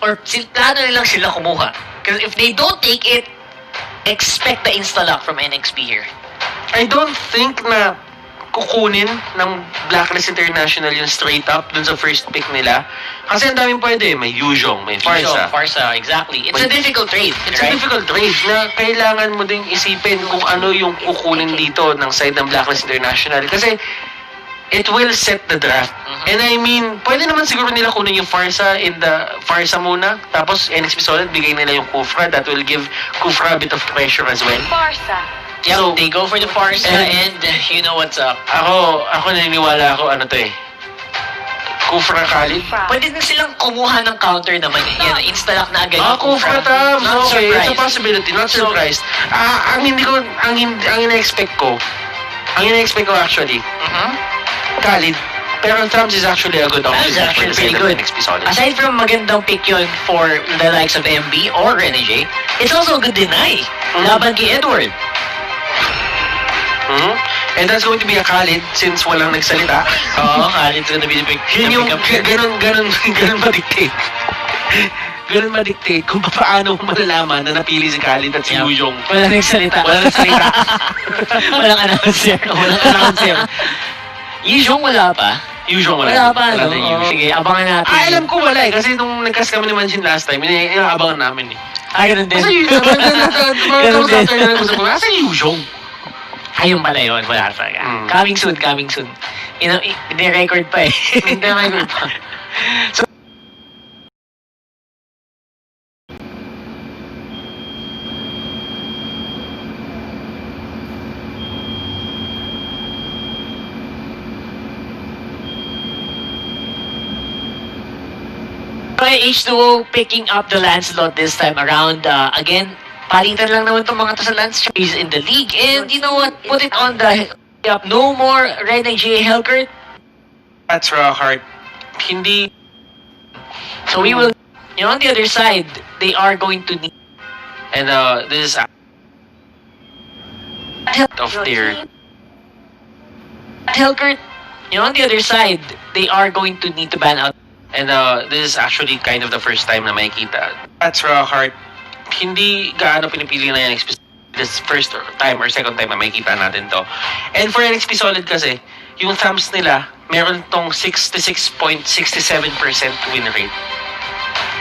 or plano nilang sila kumuha. Because if they don't take it, expect the insta-lock from NXP here. I don't think na kukunin ng Blacklist International yung straight up dun sa first pick nila. Kasi ang daming pwede. May Yuzhong, may Farsa. Farsa, exactly. It's a difficult trade. It's a difficult trade na kailangan mo ding isipin kung ano yung kukunin dito ng side ng Blacklist International. Kasi it will set the draft. And I mean, pwede naman siguro nila kunin yung Farsa Farsa muna. Tapos NXP Solid, bigay nila yung Kufra. That will give Kufra a bit of pressure as well. Farsa. Yeah, so, they go for the Farsa and you know what's up. Ako naniniwala ako Kufra Khalid. Pwede na silang kumuha ng counter naman eh. Yan, insta-lock na agad. Kufra tam. Not Okay, surprised. it's a possibility, not surprised. Ang ina-expect ko actually, Khalid. Pero ang Trumps is actually a good option. That's actually pretty good. Aside from magandang pick yun for the likes of MB or Renege, it's also a good deny. Laban kay Edward. And that's going to be a Khalid since walang nagsalita. Oo, Khalid's gonna be the pick. Yun yung ganun ma-dictate. Ganun ma-dictate kung paano mo malalaman na napili si Khalid at si Yuzhong. Walang nagsalita. Walang announcer. Yuzhong wala pa. Yuzhong Wala pa, no? tayong Yuzhong. Sige, abangan natin. Alam ko wala eh. Kasi nung nagkas kami ni Manchin last time, inaabangan namin eh. Ganun din. Asa Yuzhong? Asa Yuzhong? Ayun pala yun. Wala talaga. Coming soon. Ini-record pa eh. Hindi-record pa. H2O picking up the Lancelot this time around. Again, palitan lang naman itong mga to sa Lance He's in the league. And you know what? Put it on the up. No more Renege Helkert. That's rock hard. Hindi. So we will, on the other side, they are going to need. And this is of their. Helkert, on the other side, they are going to need to ban out. And this is actually kind of the first time na makikita. That's rock hard. Hindi gaano pinipili na yung NXP. This first time or second time na makikita natin to. And for NXP Solid kasi, yung thumbs nila, meron tong 66.67% win rate.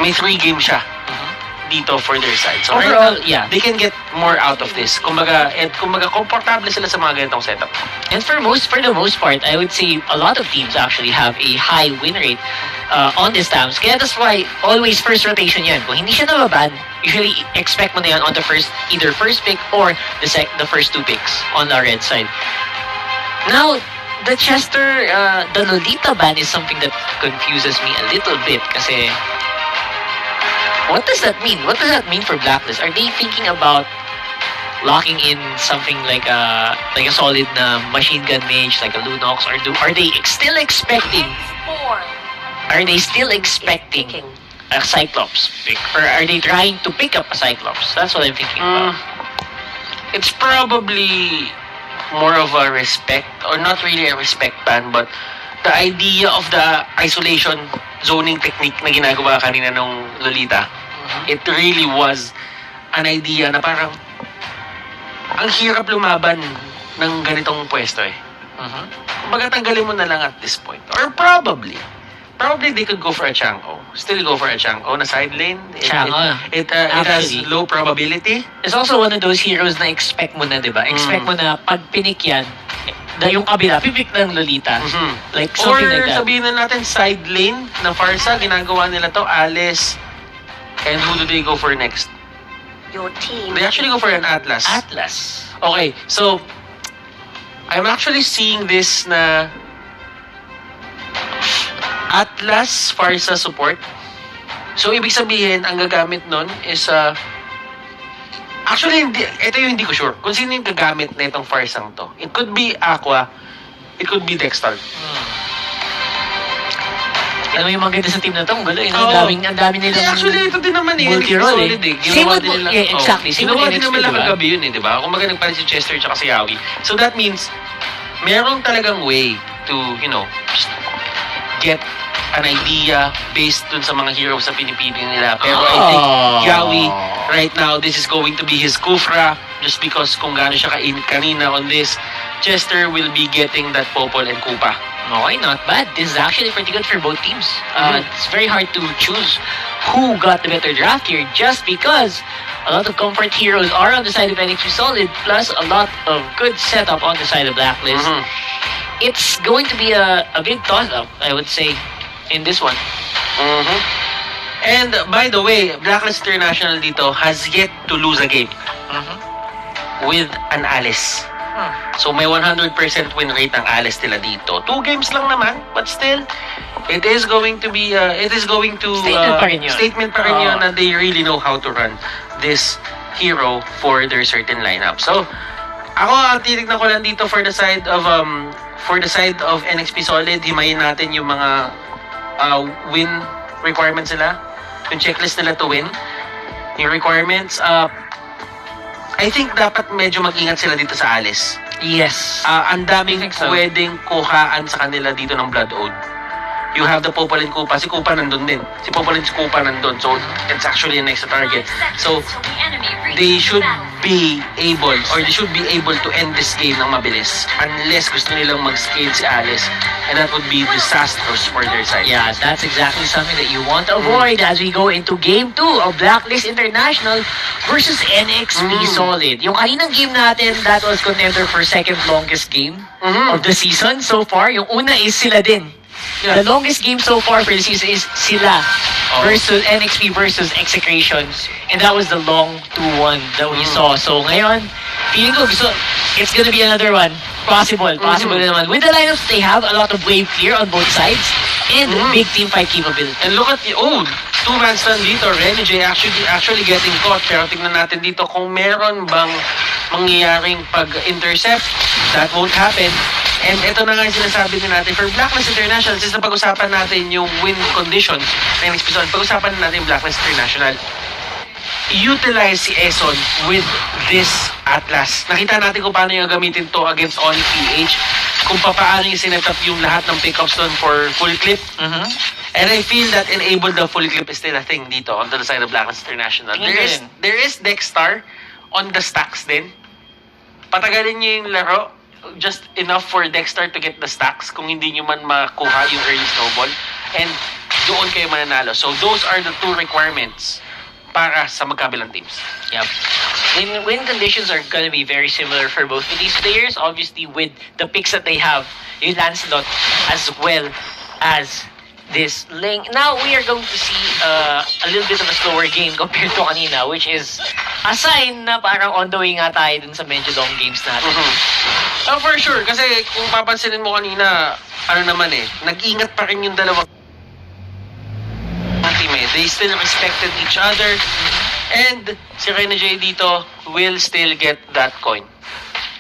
May 3 games siya dito for their side. So overall, right now, they can get more out of this. Kumbaga, komportable sila sa mga ganitong setup. And for the most part, I would say a lot of teams actually have a high win rate on this times. Kaya that's why always first rotation yan. Kung hindi siya nababan, usually expect mo na yan on the either first pick or the first 2 picks on the red side. Now, the Chester, the Lolita ban is something that confuses me a little bit kasi what does that mean? What does that mean for Blacklist? Are they thinking about locking in something like a solid machine gun mage, like a Lunox, or are they still expecting? Are they still expecting a Cyclops pick, or are they trying to pick up a Cyclops? That's what I'm thinking about. It's probably more of a respect, or not really a respect ban, but the idea of the isolation zoning technique na ginagawa kanina nung Lolita, it really was an idea na parang ang hirap lumaban ng ganitong pwesto eh. Kumbaga tanggalin mo na lang at this point. Or probably they could go for a Chang'o. Still go for a Chang'o na side lane. It has low probability. It's also one of those heroes na expect mo na, di ba? Expect mo na pag pinik yan, yung kabila, pipik ng Lolita. Like something like that. Or sabihin na natin side lane na Farsa, ginagawa nila to, Alice. And who do they go for next? Your team. They actually go for an Atlas. Atlas. Okay, so I'm actually seeing this na Atlas Farsa support. So ibig sabihin, ang gagamit nun is actually, ito yung hindi ko sure. Kung sino yung gagamit na itong Farsang to. It could be Aqua, it could be Dexter. Ano yung maganda sa team na to? Ang gulo. Ang dami nilang actually, ito din naman eh. multi-role Solid eh. Same with, exactly. Same with Ginawa din NXP, naman lang diba? kagabi yun eh, di ba? Kung magaling pa rin si Chester tsaka si Yawi. So that means, meron talagang way to, just get an idea based dun sa mga heroes sa pinipili nila. Pero I think Yawi, right now, this is going to be his kufra just because kung gaano siya kainit kanina on this, Chester will be getting that Popol and Kupa. Okay, not bad. This is actually pretty good for both teams. It's very hard to choose who got the better draft here just because a lot of comfort heroes are on the side of NXT Solid plus a lot of good setup on the side of Blacklist. It's going to be a big toss-up, I would say, in this one. And by the way, Blacklist International dito has yet to lose a game with an Alice. So may 100% win rate ang Alice nila dito. 2 games lang naman, but still, it is going to be, statement pa rin yun na they really know how to run this hero for their certain lineup. So, ako ang titignan ko lang dito for the side of NXP Solid, himayin natin yung mga win requirements nila, yung checklist nila to win, yung requirements. I think dapat medyo mag-ingat sila dito sa Alice. Yes. Ang daming pwedeng kuhaan sa kanila dito ng Blood Oath. You have the Popol and Kupa. Si Kupa nandun din. Si Popol and Kupa nandun. So, it's actually an extra target. So, they should be able to end this game ng mabilis unless gusto nilang mag-scale si Alice, and that would be disastrous for their side. Yeah, that's exactly something that you want to avoid as we go into Game 2 of Blacklist International versus NXP Solid. Yung kaninang game natin, that was contender for second longest game of the season so far. Yung una is sila din. Yeah. The longest game so far for the season is sila versus NXP versus Execrations. And that was the long 2-1 that we saw. So ngayon, feeling ko it's gonna be another one. Possible naman. With the lineups they have, a lot of wave clear on both sides and big team fight capability. And look at the two-man stand dito. Rene J actually getting caught. Pero tingnan natin dito kung meron bang mangyayaring pag-intercept. That won't happen. And ito na nga yung sinasabi din natin. For Blacklist International, since napag-usapan natin yung win condition ng NXP Solid, pag-usapan natin yung Blacklist International, utilize si Eson with this Atlas. Nakita natin kung paano yung gamitin to against Oni PH, kung paano yung sinet-up yung lahat ng pickups doon for full clip. And I feel that enable the full clip is still a thing dito on the side of Blacklist International. There is Dexstar on the stacks din. Patagalin niyo yung laro just enough for Dexter to get the stacks kung hindi nyo man makuha yung early snowball, and doon kayo mananalo. So those are the 2 requirements para sa magkabilang teams. Yep. Win conditions are gonna be very similar for both of these players. Obviously, with the picks that they have, yung Lancelot as well as this Ling. Now, we are going to see a little bit of a slower game compared to kanina, which is a sign na parang on the way nga tayo dun sa medyo long games natin. For sure, kasi kung papansinin mo kanina, nag-ingat pa rin yung dalawang teammate. They still respected each other, and si Rene J dito will still get that coin.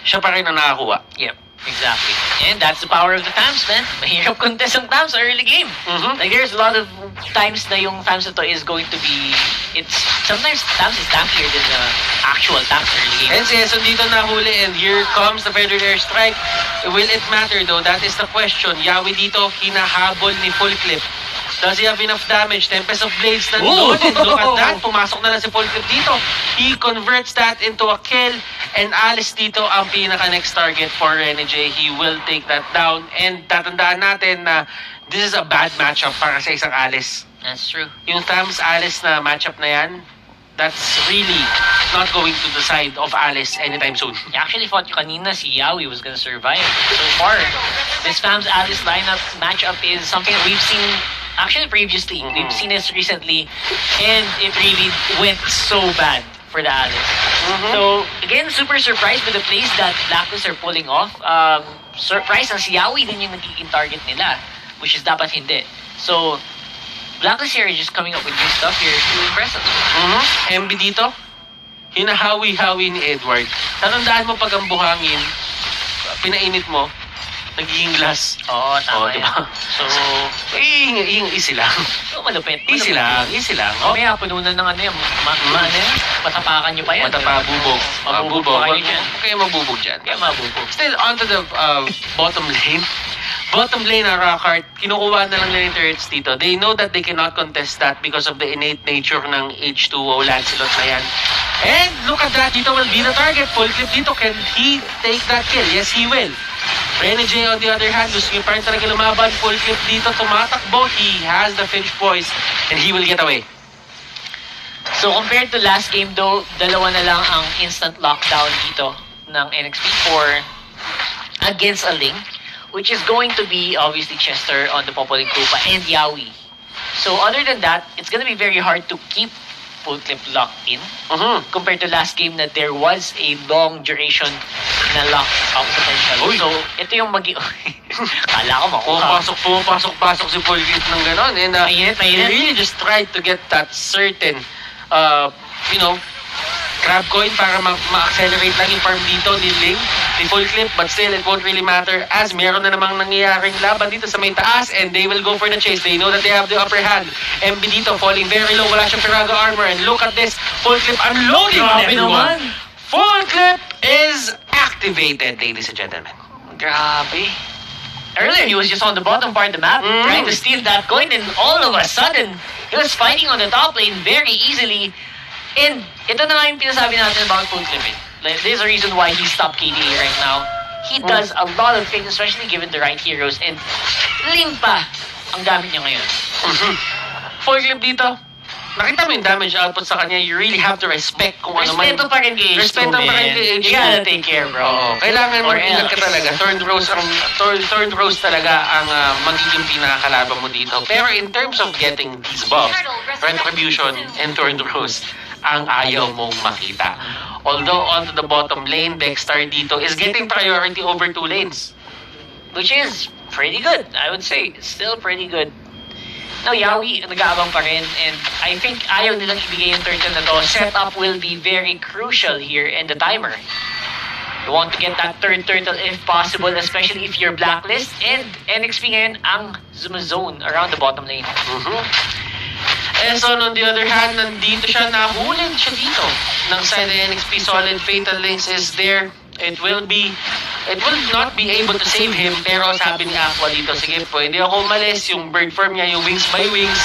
Siya pa rin ang nakakuha. Yep. Exactly. And that's the power of the Tams, man. Mahirap contest ang Tams sa early game. Like, there's a lot of times na yung Tams na to is going to be... Sometimes Tams is tankier than the actual Tams early game. And si Eson dito nahuli, and here comes the Federal Air Strike. Will it matter though? That is the question. Yawi dito, hinahabol ni Full Clip. Does he have enough damage? Tempest of Blades nandun. And look at that. Pumasok na lang si Full Clip dito. He converts that into a kill. And Alice dito ang pinaka-next target for Rene J. He will take that down. And tatandaan natin na this is a bad matchup para sa isang Alice. That's true. Yung Tams Alice na matchup na yan, that's really not going to the side of Alice anytime soon. I actually thought kanina si Yawi was gonna survive. So far, this Tams Alice lineup matchup is something that we've seen actually previously. We've seen this recently, and it really went so bad for the Alice. So, again, super surprised with the plays that Blacklist are pulling off. Surprised na si Yawi din yung nagiging target nila, which is dapat hindi. So, Blacklist here is just coming up with new stuff here to impress us. MB dito, hinahawi-hawi ni Edward. Tatandaan mo pag ang buhangin, pinainit mo, nagiging glass. Oo, tama diba? yan. So, Easy lang. malupit. Easy lang. Mamaya, pununan ng ano yan. Ano yan? Matapakan nyo pa yan. Matapabubog. Mabubog pa kayo dyan. Huwag kayo mabubog dyan. Kaya mabubog. Still, onto the bottom lane. Bottom lane ng Rockhart, kinukuha na lang nila yung turrets dito. They know that they cannot contest that because of the innate nature ng H2O Lancelot na yan. And look at that, dito will be the target. Full clip dito, can he take that kill? Yes, he will. Rene J on the other hand, gusto niya pa rin talaga lumaban. Full clip dito, tumatakbo. He has the finish poise and he will get away. So, compared to last game though, dalawa na lang ang instant lockdown dito ng NXP4 against a Ling, which is going to be obviously Chester on the Popoling Krupa and Yawi. So other than that, it's gonna be very hard to keep full clip locked in compared to last game that there was a long duration na lock-out potential. Uy. So ito yung kala ko makuha. Pumapasok si full clip ng ganon. And Mainit. he really just tried to get that certain, grab coin para ma-accelerate lang yung farm dito ni Ling, ni full clip, but still it won't really matter as meron na namang nangyayaring laban dito sa may taas and they will go for the chase. They know that they have the upper hand. MB dito falling very low, wala siyang Pirago armor and look at this, full clip unloading on everyone. Full clip is activated, ladies and gentlemen. Grabe. Earlier, he was just on the bottom part of the map, trying to steal that coin, and all of a sudden, he was fighting on the top lane very easily. And ito na nga yung pinasabi natin about full clip. Like, there's a reason why he stopped KDA right now. He does a lot of things, especially given the right heroes, and Ling pa ang gamit niya ngayon. Full clip dito. Nakita mo yung damage output sa kanya, you really have to respect kung ano man. Respeto pa rin kay H2, Respeto pa rin kay H2. You gotta take care, bro. Oo, kailangan mag-ingat ka talaga. Third rose talaga ang magiging pinakakalaban mo dito. Pero in terms of getting these buffs, retribution and third rose, ang ayaw mong makita. Although onto the bottom lane, Dexter dito is getting priority over 2 lanes. Which is pretty good, I would say. Still pretty good. Now, Yawi, nag-aabang pa rin. And I think ayaw nilang ibigay yung turtle na to. Setup will be very crucial here and the timer. You want to get that third turtle if possible, especially if you're Blacklist. And NXP ngayon ang zone around the bottom lane. So, on the other hand, nandito siya, nahulin siya dito. Ng side ng NXP, solid Fatal Links is there. It will not be able to save him, pero sabi ni Aqua dito, sige, pwede ako umalis, yung bird form niya, yung wings by wings,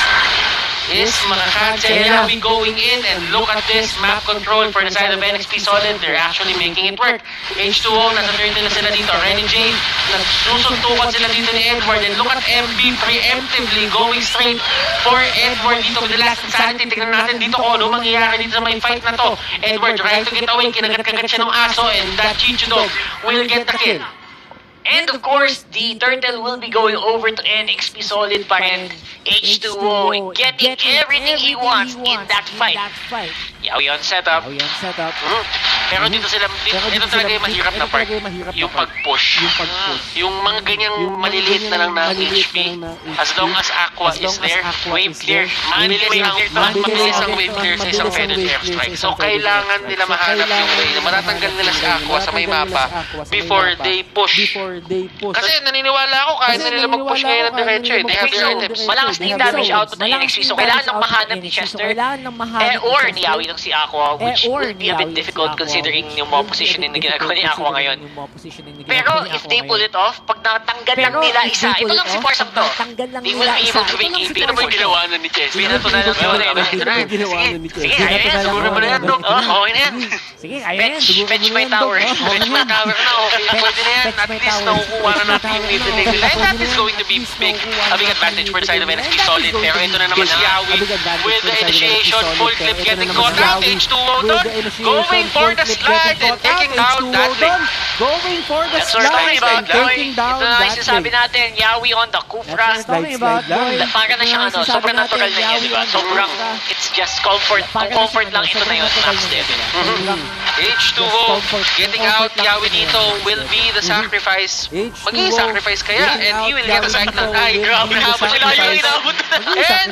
is makakancel. Yeah, we going in and look at this map control for the side of NXP Solid. They're actually making it work. H2O, nasa turtle na sila dito. Ren and Jane, nagsusuntukan sila dito ni Edward. And look at MB preemptively going straight for Edward dito with the last insanity. Tignan natin dito kung ano mangyayari dito sa may fight na to. Edward trying to get away, kinagat-kagat siya ng aso, and that Chichu dog will get the kill. And of course, the turtle will be going over to NXP Solid pa rin. H2O getting everything he wants in that fight. Yawi on setup. Pero dito sila, ito talaga yung mahirap na part. Yung pag-push. Yung mga ganyang maliliit na lang na HP. As long as Aqua is there, wave clear. Mabilis ang wave clear sa isang feathered airstrike. So kailangan nila mahanap yung way na matatanggal nila si Aqua sa may mapa before they push. Kasi naniniwala ako kahit na nila mag-push ngayon ng diretso eh. They have their items. Malakas na yung damage output ng NXP. So kailangan lang mahanap ni Chester or ni Yawi ng si Aqua, which will be a bit difficult considering yung mga positioning na ginagawa ni Aqua ngayon. Pero if they pull it off, pag natanggal lang nila isa, ito lang si Parsam to, they will be able to make a big Ano ba yung ginawa na ni Chester? Binato na lang ito na. Sige, ayaw yan. Siguro mo na yan, Dok. Okay na yan. Sige, ayaw yan. Fetch my tower. Fetch my tower na. Okay, pwede na yan. At least nakukuha na natin yung middle lane nila. And that is going to be a big advantage for the side of NXP Solid. Pero ito na naman si Yawi with the initiation, full clip getting caught out. H2O doon, going for the slide and taking down that lane. Going for the That's what we're talking about. taking down Ito na that yung sinasabi natin, Yawi on the Kufra. Para na siyang sobrang natural na yan, di ba? Sobrang, it's just comfort. Kung comfort lang, ito na yun, max level. H2O getting out. Yawi dito will be the sacrifice. Magiging sacrifice kaya and he will get a cyclone. Ay, grabe na po sila. Yawi inabot na. And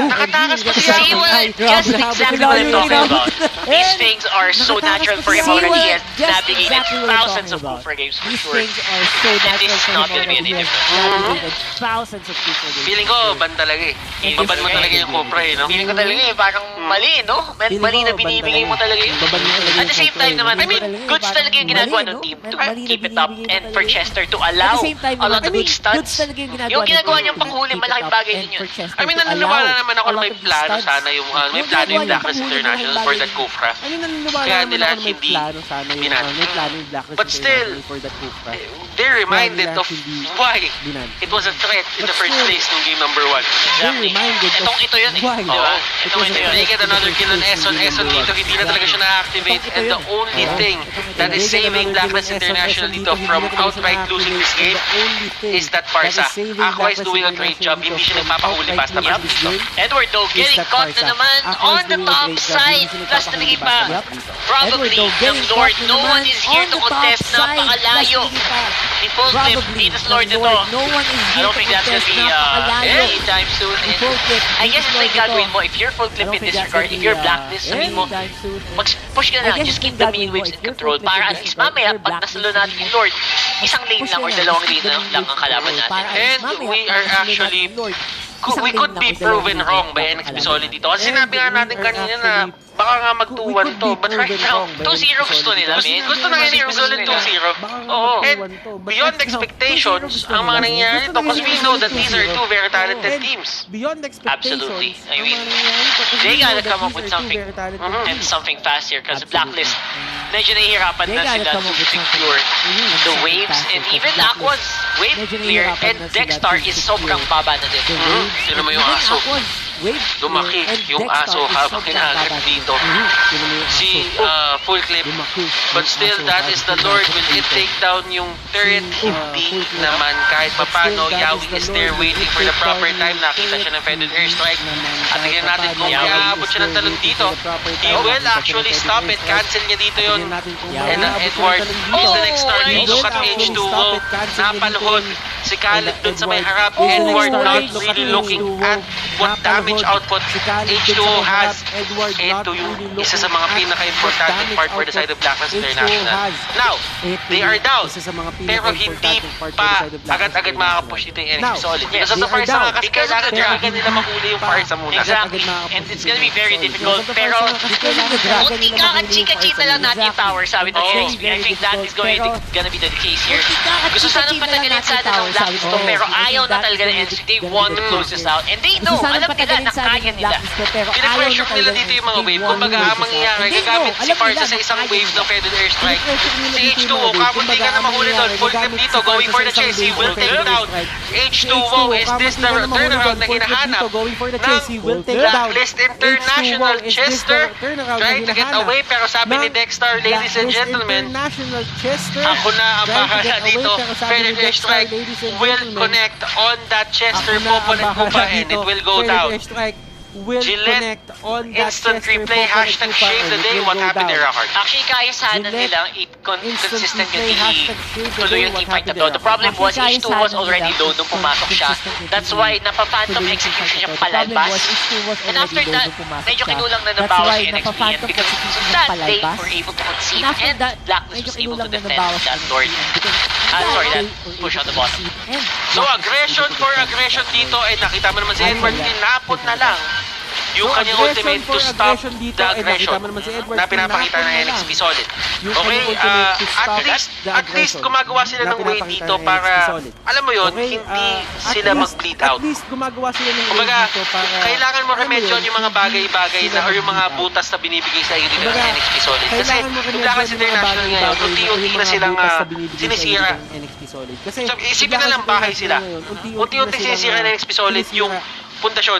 nakatakas pa si See Yawi. what? Just exactly what I'm talking about. These things are so natural for him See already. He what- has just navigated exactly what I'm thousands of talking about. Cooper games for These sure. things are so And natural this is for not him gonna be already. any He has different. navigated thousands of Cooper games. Feeling ko, ban talaga eh. Baban mo talaga yung Cupra eh, no? Feeling ko talaga parang mali, no? Feeling Mali ko, na binibigay mo talaga yun. Baban mo talaga At the yung same Cooper time eh. naman, I Mali mean, talaga goods parang talaga yung ginagawa mali, ng no? team to Mali na keep it up binibigay and mo for talaga yun. Chester to At allow the same time a lot naman, of good big studs. talaga yung ginagawa Yung ginagawa ni niyang Cooper panghuli, to keep malaking it up bagay and din yun. for Chester I mean, to naniniwala allow naman ako a na lot may of plano studs. sana yung, may Yung plano ginagawa yung niyang Blacklist panghuli, International malaking for bagay that din. Cupra. I mean, naniniwala Kaya naman nila ako na may hindi plano sana yung, binan. may plano yung Blacklist But still, International for that Cooper. They're reminded nila of hindi why binan. it was a threat in But the first still, place nung game number 1. They're reminded of Ito yun eh. why. Di ba? It Itong was a ito yun. They get another kill on first Eson. place Eson in dito, game hindi na talaga siya na-activate. And the only thing that is saving Blacklist International dito from outright losing this game is that Parsa. Aqua is doing a great job. Hindi siya nagpapahuli basta-basta dito. Edward though, getting caught na naman on the top side. Plus nabigay pa. Probably ng Lord. No one is here to contest. Napakalayo. Ni full clip, Venus Lord ito. No one is I here don't to think that's gonna contest. be Napakalayo. anytime soon. And Full clip, I guess Venus ito yung Lord gagawin ito. mo. If you're full I clip don't in think this that's regard, gonna if be, you're Blacklist, sabihin mo, anytime soon. push ka na I lang. guess Just keep yung the gagawin main mo, waves if in you're control. full clip Para in at this least regard, mamaya, if you're pag Blacklist, nasalo natin yung Lord, isang lane push lang ka or na, dalawang just lane keep the lang main ang waves kalaban in control. natin. Para at And least mamaya, we pag are nasalo natin actually yung Lord, we isang could lane be lang or dalawang proven lane wrong lang by ang NXP kalaban Solid natin. dito. Kasi And sinabi nga we natin are kanina na actually- baka nga we mag-2-1 could to. be But right proven now, wrong by 2-0 NXP gusto nila, Solid. man. gusto na nga ni Solid 2-0. Oo. And beyond expectations, ang mga nangyayari dito, because we know that these are two very talented teams. Beyond expectations, Absolutely. I ang mean, mga nangyayari dito, kasi they we know gotta that come up these with are two something. very talented And teams. something faster because Absolutely. Blacklist, medyo nahihirapan They na gotta sila come to up with something. secure the Something waves faster and because even Blacklist, Aqua's wave medyo clear nahihirapan and na sila Dexstar to is secure sobrang baba na din. the waves. Sino mo yung Even aso? Aqua's wave Lumaki clear and yung Dexstar aso is habang sobrang hinahanap baba dito. Sino mo yung Si aso? Full Clip. Lumaki But yung still, aso that is the habang Lord. hinahanap Will it dito. take down yung turret? Full Hindi Clip. naman. Kahit But papano, still, that Yawi is is the there Lord. waiting Will for the it proper take time. down Nakita siya ng Feathered Airstrike. naman, At tignan natin kahit kung papaano, iaabot siya ng talon dito. He will actually stop it. Cancel niya dito yun. And Edward is the next star dito. Look at H2O. Napaluhod. Si Khaled dun sa may harap. Edward not really looking at what damage output H2O has. Ito yung isa sa mga pinaka-importanting part for the side of Blacklist International. Now, they are down. Pero hindi pa agad-agad makakapush dito yung NXP Solid. Because of the Farsa nga, kasi kailangan dragon nila mahuli yung Farsa muna. Exactly. And it's gonna be very difficult. Pero kunti chika-chika lang natin yung tower, sabi ng NXP. I think that is gonna be the case here. Gusto sanang patagalin sana ng Blacklist to, pero ayaw na talaga ng NXP. They want to close this out. And they know, alam nila na kaya nila. Pinapressure nila dito yung mga wave. Kumbaga, ang mangyayari, gagamit si Farsa sa isang wave ng Feathered Airstrike. Si H2O, kapunti ka na mahuli doon. Full clip dito, going for the chase. He will take down. H2O, is this the turnaround na hinahanap ng Blacklist International? Chester trying to get away, pero sabi ni Dexstar, ladies and gentlemen, ako na ang bahala dito. Feathered Airstrike will connect on that Chester. Pupulit po pa and it will go down. Gillette, instant replay, hashtag shave the day. What happened there, Rockard? Actually, kaya sana nilang consistently tuloy yung teamfight na to. The problem was, H2 was already low nung pumasok siya. That's why, napaphantom execution niya palalbas. And after that, medyo kinulang na nabawas yung NXP. And because of that, they were able to concede. And Blacklist was able to defend that Lord. Sorry, that push on the bottom. So, aggression for aggression dito. Eh, nakita mo naman si Edward, tinapon na lang yung kanyang ultimate to stop the aggression na pinapakita ng NXP Solid. Okay, at least gumagawa sila ng way dito para, alam mo yun, hindi sila mag-bleed out. Kumbaga, kailangan mo remedyon yung mga bagay-bagay na or yung mga butas na binibigay sa iyo dito ng NXP Solid. Kasi yung Blacklist International ngayon, unti-unti na silang sinisira. Isipin na lang bahay sila. Unti-unti sinisira ng NXP Solid yung pundasyon.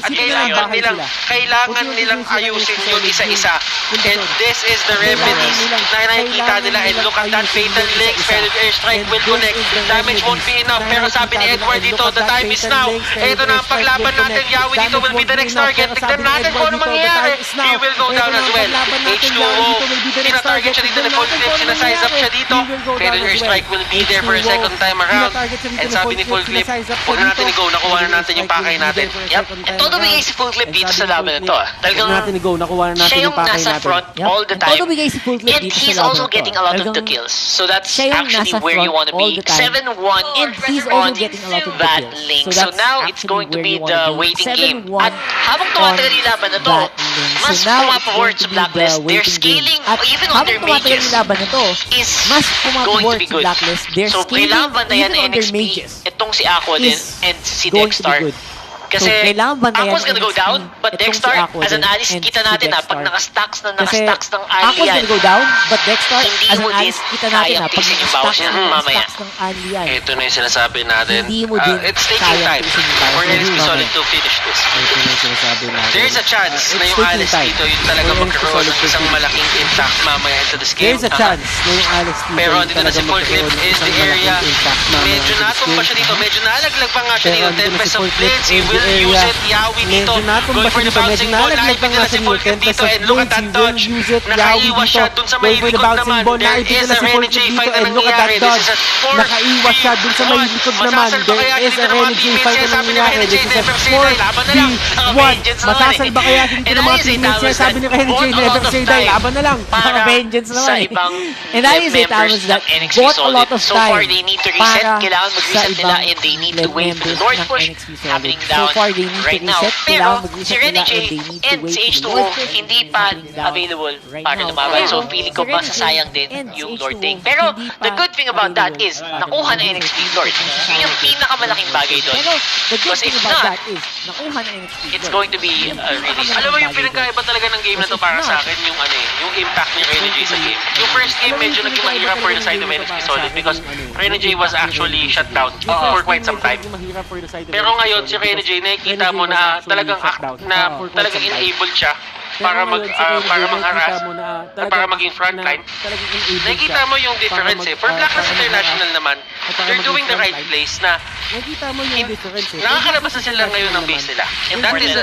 At kailangan nilang ayusin yun isa-isa. And this is the remedies na nakikita nila. And look at that fatal legs. Feathered Airstrike will connect. Damage won't be enough. Pero sabi ni Edward dito, the time is now. Ito na ang paglaban natin. Yawi dito will be the next target. Tignan natin kung ano mangyayari. He will go down as well. H2O, tina-target siya dito. Full clip, sinasize up siya dito. Feathered Airstrike will be there for a second time around. And sabi ni Full Clip, huwag na natin i-go. Nakuha na natin yung pakay natin. natin. Yep. And todo bigay si full clip dito sa laban na to. Talagang natin i-go, nakuha na natin siya yung yung pakay nasa natin. front all the time. Todo bigay si full clip And dito he's sa laban also na to. getting a lot of the Talagang kills. So that's siya yung actually nasa where you front want to all be. the time. 7-1 And he's also on getting a lot of the that kills. link. So So that's now it's actually going to where be you wanna the be. waiting game. 7-1 At habang tumatagal yung laban na to, that link. mas So now it's pumapaward going to sa be Blacklist. the They're waiting game. scaling At even on habang their tumatagal mages yung laban na to, is mas going to pumapaward be sa good. Blacklist. They're So scaling kailangan bantayan even ng on their NXP mages. itong si Ako din Is and si going to be Dexter. good. Kasi So, kailangan bantayan Ako's gonna ng go NXP down, but itong Dexter, si Ako as an din Alice, and kita si natin Dexter. pag nakastacks Kasi ng Ali Ako's yan, gonna go down, but Dexter, Hindi as mo an din Alice, kita natin kayang pag tiisin yung bawas niya mamaya. stacks ng Ali yan. Ito na yung sinasabi natin. Hindi mo din It's taking kayang time tiisin yung bawas for niya NXP mamaya. Solid to finish this. Ito na yung sinasabi natin. There's a chance na It's yung taking Alice time. dito yung talaga For NXP magkaroon Solid ng to isang finish. malaking impact mamaya into this game. There's a chance na yung Alex dito Pero yung dito na si talagang Full Clip magkaroon ng is isang the malaking area. impact mamaya Medyo into this natumba game. siya dito. Medyo nalaglag pa nga siya Pero dito. andito na si Tempest of Full Clip Blades. He in the will area. use it. Yawi dito. Medyo natumba Going for siya the dito. Medyo bouncing ball. nalaglag pa Naipit nga na si siya Full dito. Clip dito. Tempest of And look at Blades, that he dodge. will use it. Yawi Nakaiwas dito. siya dun sa may Going for the likod bouncing naman. ball. There Naipit is na a si Full Renegade Clip dito. fight na And look at that nangyayari. This dodge. is a 4 Nakaiwas siya dun sa may likod naman. There is a Renegade fight na nangyayari. This is a 4v1. Masasalba kaya dito ng mga teammates niya. Sabi ni Renegade, never say die. Laban na lang. Para vengeance sa naman eh. ibang And I say members Thomas that ng NXP bought a Solid. lot of So far, time they need to reset. para Kailangan sa mag-reset nila ibang and they need to wait for the members North ng push NXP Solid. happening So down far, they need to right now. reset. Pero Kailangan si mag-reset nila Renegade and they need to and wait si for the H2O North push hindi pa happening down available right para now. lumaban. Pero So feeling ko si Renegade masasayang din and yung si Lord H2O Ding. Pero hindi pa the good thing about that available is para nakuha na lumaban. NXP Lord. Yun yung pinakamalaking bagay doon. Pero the good Because thing if about not, that is nakuha na NXP it's Lord. going to be a really Alam mo yung pinagkaiba talaga ng game na to para sa akin yung ano eh, yung impact ni Renegade sa game. Yung first game medyo naging mahirap for the side of NXP Solid because Renegade was actually shut down for quite some time. Pero ngayon si Renegade nakikita mo na talagang talagang enabled siya para mag-harass para maging frontline. Nakikita mo yung difference eh. For Blacklist International naman, they're doing the right place na nakikita mo yung difference eh. nakakalabas na sila ngayon ng base nila. And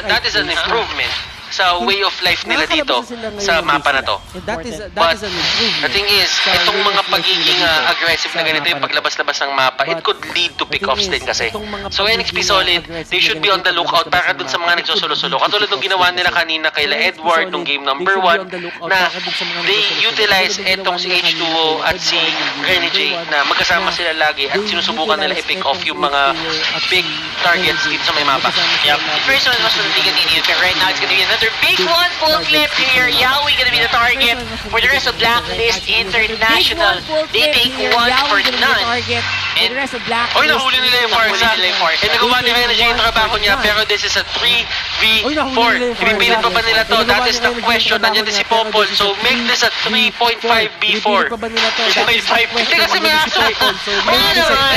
that is an improvement sa way of life nila dito sa mapa na to. That is But an improvement. the thing is, itong mga pagiging aggressive na ganito yung paglabas-labas ng mapa, it could lead to pick-offs din kasi. So NXP Solid, they should be on the lookout para dun sa mga nagsusulo-sulo. Katulad nung ginawa nila kanina kay Edward nung game number 1 na they utilize etong si H2O at si Renegade na magkasama sila lagi at sinusubukan nila i-pick off yung mga big targets dito sa may mapa. Yep. The first one was going to be continued, but right now it's going to be another big one. Full clip here. Yaoi going to be the target for the rest of Blacklist International. They take one for none. And Oy, nahuli nila yung Farsa. Eh, nagawa ni Renegade yung trabaho niya, pero this is a 3v4. Ibibilit pa ba nila to? That is the question. Nandiyan din si Popol. So, make this a 3.5v4. may 5. Hindi kasi may aso. May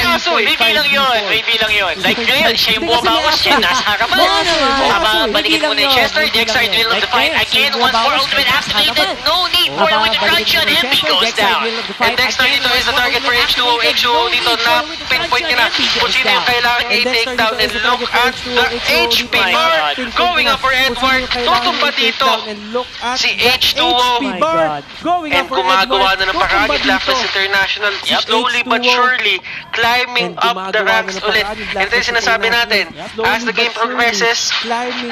aso eh. May bilang yun. May bilang yun. Like ngayon, siya yung bumabawas siya. Nasa harapan. Balikin mo na yung Chester. Dexter will of the fight. Again, once more ultimate activated. No need for a winter crunch on him. He goes down. And Dexter dito is the target for H2O. H2O dito na pinpoint niya na kung sino yung kailangan niya i-take down. And look at the HP bar going up for Edward. Tutumba dito si H2O. And gumagawa na ng paraan ni Blacklist International. Slowly but surely climbing up the ranks ulit. And ito yung sinasabi natin, as the game progresses,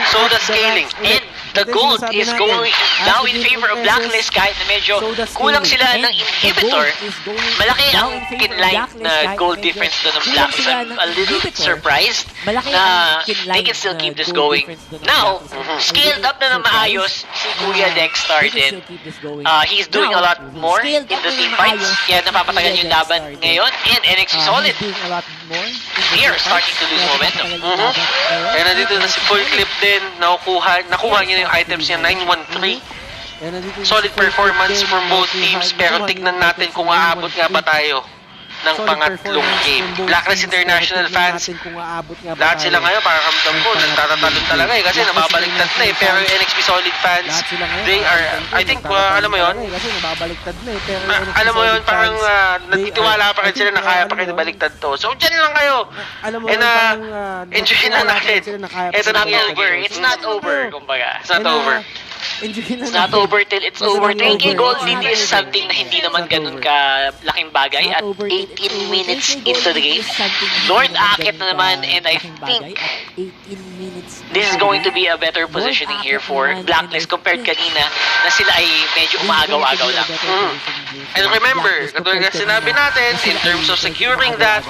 so the scaling. And the gold is going now in favor of Blacklist kahit na medyo kulang sila ng inhibitor. Malaki ang kinline na gold difference doon ng Blacklist. I'm a little surprised na they can still keep this going. Now, scaled up na ng maayos si Kuya Dexter din. He's doing a lot more in the team fights. Kaya napapatagal yung laban ngayon. And NXT Solid, they are starting to lose momentum. Kaya nandito na si Full Clip din. Nakuha niya na yung items niya, 913. Solid performance from both teams, pero tignan natin kung aabot nga ba tayo ng pangatlong game. Blacklist International fans, lahat sila ngayon, para kamdam ko, nagtatatalon talaga eh, kasi nababaliktad na eh. Pero yung NXP Solid fans, they are, I think, alam mo yun, alam mo yun, parang nagtitiwala pa rin sila na kaya pa rin baliktad to. So, dyan lang kayo. And enjoy na natin. Ito na It's not over. It's not over, kumbaga. It's not over. It's not over till it's over. 10K gold lead is something na hindi naman ganun ka laking bagay at 18 minutes into the game. Lord Akit na naman, and I think this is going to be a better positioning here for Blacklist compared kanina na sila ay medyo umaagaw-agaw lang. And remember, katulad na sinabi natin, in terms of securing that,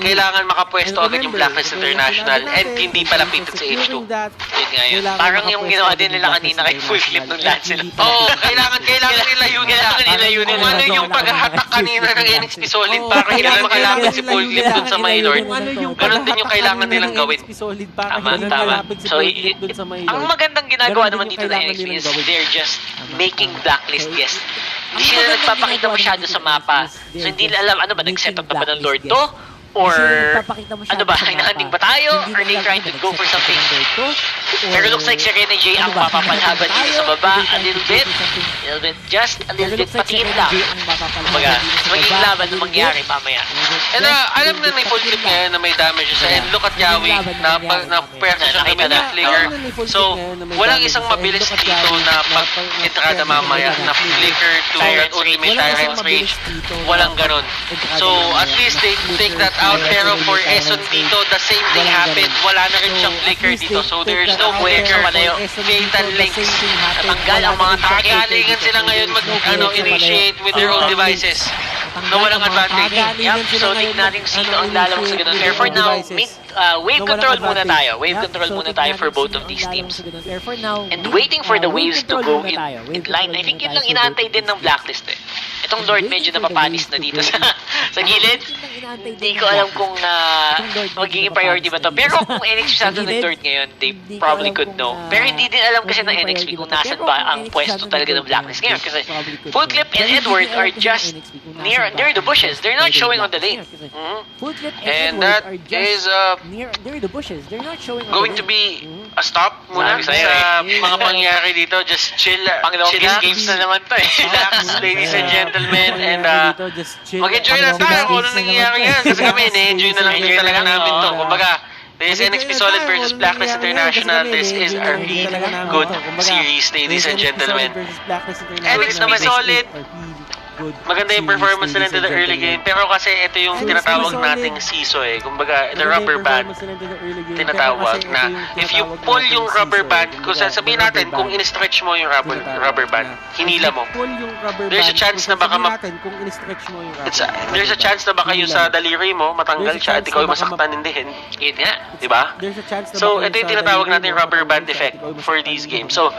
kailangan makapwesto agad yung Blacklist International and hindi palapit sa H2. Yun nga yun. Parang yung ginawa din nila kanina kay full clip nung lahat sila. Oo, kailangan nila yun nila. Kung ano yung paghahatak kanina ng NXT Solid para hindi makalapit si full clip dun sa Maynard, ganun din yung kailangan nilang gawin. Tama. So, ang magandang ginagawa naman dito ng NXT is they're just making Blacklist guests. Hindi sila nagpapakita masyado sa mapa. So, hindi nila alam, ano ba, nag-set up na ba ng Lord to? Or, ano ba, hinahanding ba tayo? Are they trying to go for something? Pero looks like si Rene J ang mapapalhaban dito sa baba. A little bit, just a little bit, patingin lang. Kumbaga, maging laban na mangyari mamaya. And alam na may full clip ngayon na may damages. And look at Yawi, na pwersa siya kay flicker. So, walang isang mabilis dito na pag-entrada mamaya na flicker to ultimate Tyrant's Rage. Walang ganon. So, at least they take that out. Pero for Eson dito, the same thing happened. Wala na rin siyang flicker dito. So, there's no flicker. Fatal links. Natanggal ang mga target. Kagalingan sila ngayon mag-initiate with their own devices. Na walang advantage. Yup, so tingnan natin sino ang lalabas sa ganun. Pero for now, wave control muna tayo. Wave control muna tayo for both of these teams. And waiting for the waves to go in line. I think yun lang inaantay din ng Blacklist eh. Itong Lord medyo napapanis na dito sa gilid. Hindi ko alam kung magiging priority ba to. Pero kung NXP Santos nag-Lord ngayon, they probably could know. Pero hindi din alam kasi ng NXP kung nasan ba ang pwesto talaga ng Blacklist ngayon. Kasi Full Clip and Edward are just near the bushes. They're not showing on the lane. And that is going to be a stop muna sa mga pangyayari dito. Just chill. Pang-longest games na naman to eh. Relax, ladies and gentlemen. And mag-enjoy na tayo kung ano nangyayari yan. Kasi kami, na-enjoy na lang din talaga namin to. Kumbaga, this is NXP Solid versus Blacklist International. This is a really good series, ladies and gentlemen. NXP Solid, maganda yung performance nila into the early game. Pero kasi ito yung tinatawag nating siso eh. Kumbaga, the rubber band tinatawag na if you pull yung rubber band, kung sabihin natin, kung in-stretch mo yung rubber band, hinila mo, there's a chance na baka there's a chance na baka yung sa daliri mo, matanggal siya at ikaw yung masaktan din. Yun nga, diba? So, ito yung tinatawag natin rubber band effect for these games. So,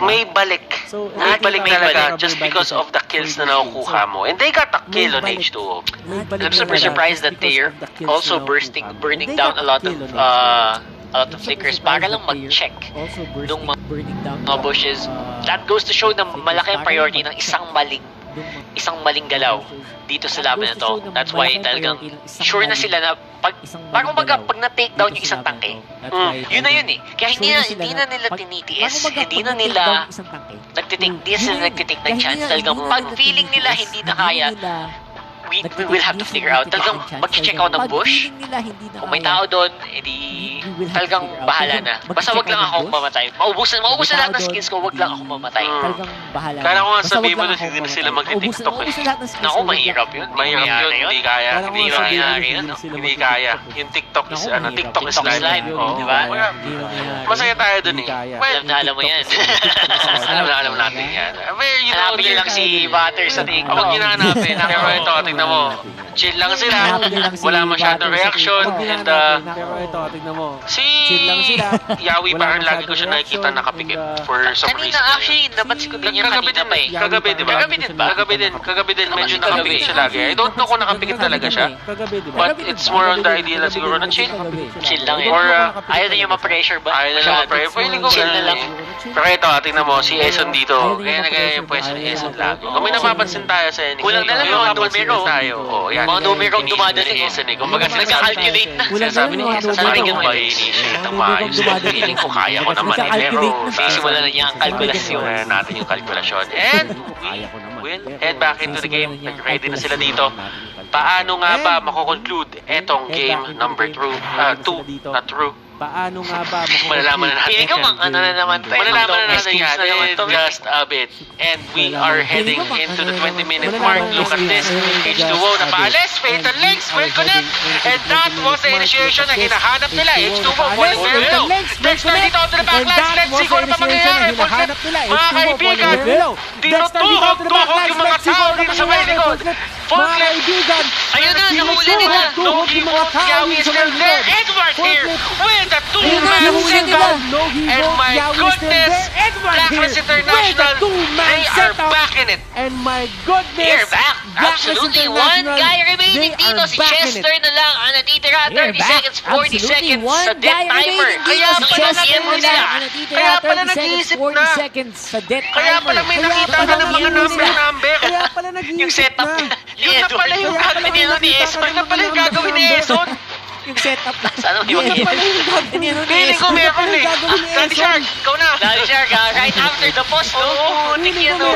may balik. May balik talaga just because of the kills na nakukuha mo. And they got a kill on H2O. I'm super surprised that they're also burning down a lot of flickers para lang mag-check ng mga bushes. That goes to show na malaki ang priority ng isang maling galaw dito sa laban na to. That's why talagang sure na sila na parang pag na-take down yung isang tangke. Yun na yun eh. Kaya hindi na nila tinitiis. Hindi na nila nagtitake ng chance. Talagang pag feeling nila hindi na kaya, we will have to figure out. Talagang mag-check out ng bush. Kung may tao doon, edi talagang bahala na. Basta wag lang ako mamatay. Maubusan lahat ng skills ko, wag lang ako mamatay. Kaya ko nga sabihin mo doon, hindi na sila mag-tiktok eh. Naku, mahirap yun. Mahirap yun, hindi kaya. Hindi kaya. Yung TikTok is live. Diba? Masaya tayo doon eh. Alam na alam mo yan. Alam natin yan. Hanapin nyo lang si Butter sa TikTok. Huwag ginahanapin. Pero ito, tingnan mo. Chill lang sila. Wala masyadong reaction. And pero ito, tignan mo. chill lang sila. Yawi parang lagi ko siya nakikita nakapikit for some reason. Kanina actually, napansin ko din yan kanina pa eh. Kagabi, di ba? Kagabi din. Medyo nakapikit siya lagi. I don't know kung nakapikit talaga siya. But it's more on the idea lang siguro na chill. Chill lang eh. Or, ayaw na yung ma-pressure ba? ayaw na lang ma-pressure. Pwede ko chill na lang. Pero ito, tingnan mo, si Eson dito. Kaya yung pwesto ni Eson lagi. Kung may napapansin tayo sa NXT, kulang na lang yung mga numero. Oo, yan. Mga numero ang dumadating. Eson eh. Kumbaga nagka-calculate na. Sinasabi ni Eson, sabi ko ba i-initiate ang maayos. Feeling ko kaya ko naman eh. Pero, sisimula na niya ang kalkulasyon. Simulan natin yung kalkulasyon. And, we'll head back into the game. Nag-ready na sila dito. Paano nga ba makoconclude etong game number 2? Not true. Paano nga ba Malalaman na natin Feeling ko yan. ano na naman to. Malalaman na natin yan na naman in to. just a bit. And we are heading into the 20-minute mark. Look at this. H2O na paalis. Fatal Links will connect. And that was the initiation na hinahanap nila. H2O falling very low. Dexter dito to the backlash. Let's see kung ano pa mangyayari. Mga kaibigan, tinutuhog yung mga tao dito sa may likod. Mga kaibigan, Ayun na, nahuli nila. No Hero Yawi is still there. Edward here with a two-man single. And my goodness, Blacklist International, they are back in it. and my goodness, They're back. Blacklist Absolutely. One International, guy remaining they dito. are Si back in it. Chester na lang ang natitira. 30 seconds, 40 seconds sa death timer. Kaya Nung pala iba-PM mo sila. Kaya pala nag-iisip na. Kaya pala may nakita na ng mga number. Kaya pala nag-iisip Yung setup na. Yun na pala yung gagawin ni Eson. Yun na pala yung gagawin ni Eson. Yung setup na. Sana Yun hindi na pala yung gagawin ni Feeling ko meron eh. Daddy Shark, ikaw na. Daddy Shark, right after the post, no? Putik yan, no?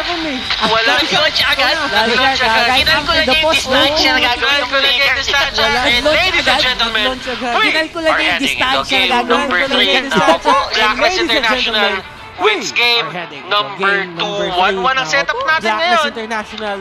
Wala. Launch agad. Daddy Shark, right Kinal ko after lang the yung post, distansya na gagawin Kinal ng ko lang yung Lakers. distansya. And ladies and gentlemen, we Kinalculate are yung heading into distansya game na gagawin. number 3 now. Blacklist International wins game number 2. 1-1 ang setup natin Blacklist ngayon. International